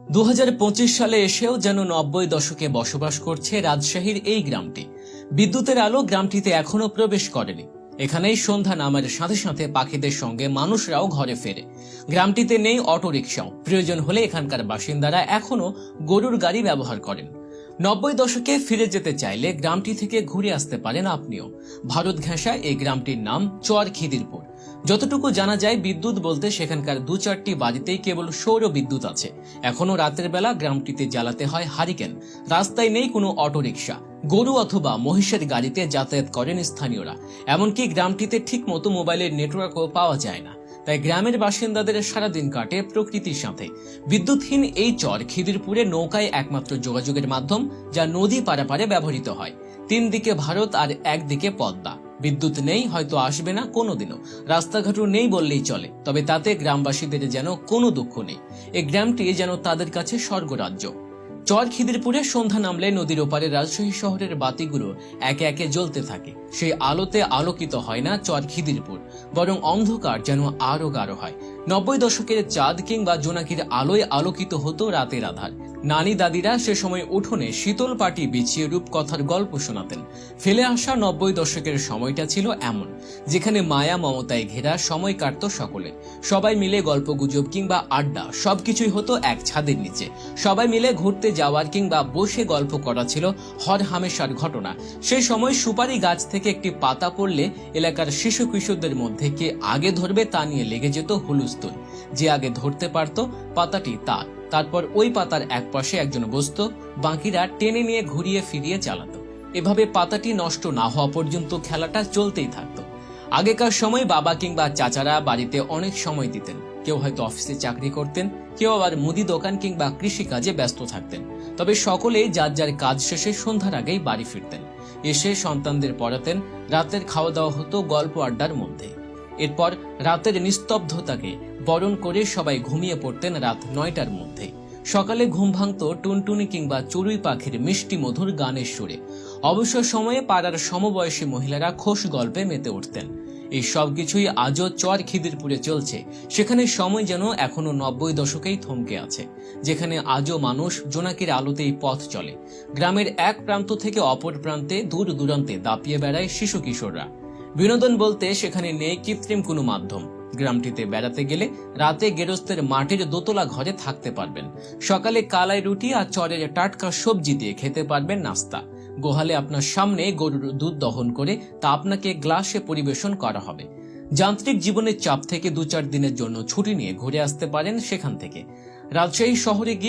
2025 সালে এসেও যেন 90 দশকে বসবাস করছে রাজশাহীর এই গ্রামটি। বিদ্যুতের আলো গ্রামটিতে এখনো প্রবেশ করেনি। এখানেই সন্ধ্যা নামার সাথে সাথে পাখিদের সঙ্গে মানুষরাও ঘরে ফেরে। গ্রামটিতে নেই অটোরিকশাও, প্রয়োজন হলে এখানকার বাসিন্দারা এখনো গরুর গাড়ি ব্যবহার করেন। 90 দশকে ফিরে যেতে চাইলে গ্রামটি থেকে ঘুরে আসতে পারেন আপনিও। ভারত ঘেঁষা এই গ্রামটির নাম চর খিদিরপুর। যতটুকু জানা যায়, বিদ্যুৎ বলতে সেখানকার 2-4টি বাড়িতেই কেবল সৌর বিদ্যুৎ আছে। এখনো রাতের বেলা গ্রামটিতে জ্বালাতে হয় হারিকেন। রাস্তায় নেই কোনো অটোরিকশা। গরু অথবা মহিষের গাড়িতে যাতায়াত করেন স্থানীয়রা। এমনকি গ্রামটিতে ঠিকমতো মোবাইলের নেটওয়ার্কও পাওয়া যায় না। তাই গ্রামের বাসিন্দাদের সারাদিন কাটে প্রকৃতির সাথে। বিদ্যুৎহীন এই চর খিদিরপুরে নৌকায় একমাত্র যোগাযোগের মাধ্যম, যা নদী পারাপারে ব্যবহৃত হয়। 3 দিকে ভারত আর একদিকে পদ্মা। বিদ্যুৎ নেই, হয়তো আসবে না কোনোদিনও। রাস্তাঘাটও নেই বললেই চলে, তবে তাতে গ্রামবাসীদের যেন কোনো দুঃখ নেই। এই গ্রামটি যেন তাদের কাছে স্বর্গরাজ্য। চর খিদিরপুরে সন্ধ্যা নামলে নদীর ওপারে রাজশাহী শহরের বাতিগুলো একে একে জ্বলতে থাকে। সেই আলোতে আলোকিত হয় না চর খিদিরপুর, বরং অন্ধকার যেন আরো গাঢ় হয়। 90 দশকের চাঁদ কিংবা জোনাকির আলোয় আলোকিত হতো রাতের আধার। নানি দাদিরা সে সময় উঠোনে শীতল পাটি বিছিয়ে রূপকথার গল্প শোনাতেন। ফেলে আসা 90 দশকের সময়টা ছিল এমন, যেখানে মায়া মমতায় ঘেরা সময় কাটত সকলে। সবাই মিলে গল্পগুজব কিংবা আড্ডা সবকিছুই হতো এক ছাদের নিচে। সবাই মিলে ঘুরতে যাওয়ার কিংবা বসে গল্প করা ছিল হর হামেশার ঘটনা। সেই সময় সুপারি গাছ থেকে একটি পাতা পড়লে এলাকার শিশু কিশোরদের মধ্যে কে আগে ধরবে তা নিয়ে লেগে যেত হুলস্থুল। যে আগে ধরতে পারত পাতাটি তার। তারপর ওই পাতার এক পাশে একজন বসত, বাকিরা টেনে নিয়ে ঘুরিয়ে ফিরিয়ে চালাতো। এভাবে পাতাটি নষ্ট না হওয়া পর্যন্ত খেলাটা চলতেই থাকতো। আগেকার সময় বাবা কিংবা চাচারা বাড়িতে অনেক সময় দিতেন। কেউ হয়তো অফিসে চাকরি করতেন, কেউ আবার মুদি দোকান কিংবা কৃষি কাজে ব্যস্ত থাকতেন। তবে সকলেই যার যার কাজ শেষে সন্ধ্যার আগেই বাড়ি ফিরতেন। এসে সন্তানদের পড়াতেন। রাতের খাওয়া দাওয়া হতো গল্প আড্ডার মধ্যে। এরপর রাতের নিস্তব্ধতাকে বরণ করে সবাই ঘুমিয়ে পড়তেন রাত 9টার মধ্যে। সকালে ঘুম ভাঙত টুনটুনি কিংবা চড়ুই পাখির মিষ্টি মধুর গানের সুরে। অবসর সময়ে পাড়ার সমবয়সী মহিলারা খোশ গল্পে মেতে উঠতেন। এই সবকিছুই আজও চর খিদিরপুরে চলছে। সেখানে সময় যেন এখনো 90 দশকেই থমকে আছে, যেখানে আজও মানুষ জোনাকির আলোতেই পথ চলে। গ্রামের এক প্রান্ত থেকে অপর প্রান্তে দূর দূরান্তে দাপিয়ে বেড়ায় শিশু কিশোররা। বিনোদন বলতে সেখানে নেই কৃত্রিম কোনো মাধ্যম। গ্রামটিতে বেড়াতে গেলে রাতে গেরস্তের মাটির দোতলা ঘরে থাকতে পারবেন। সকালে কালাই রুটি আর চরের টাটকা সবজি দিয়ে খেতে পারবেন নাস্তা। গোহালে আপনার সামনে গরুর দুধ দহন করে তা আপনাকে গ্লাসে পরিবেশন করা হবে। যান্ত্রিক জীবনের চাপ থেকে 2-4 দিনের জন্য ছুটি নিয়ে ঘুরে আসতে পারেন সেখান থেকে। রাজশাহী শহরে গিয়ে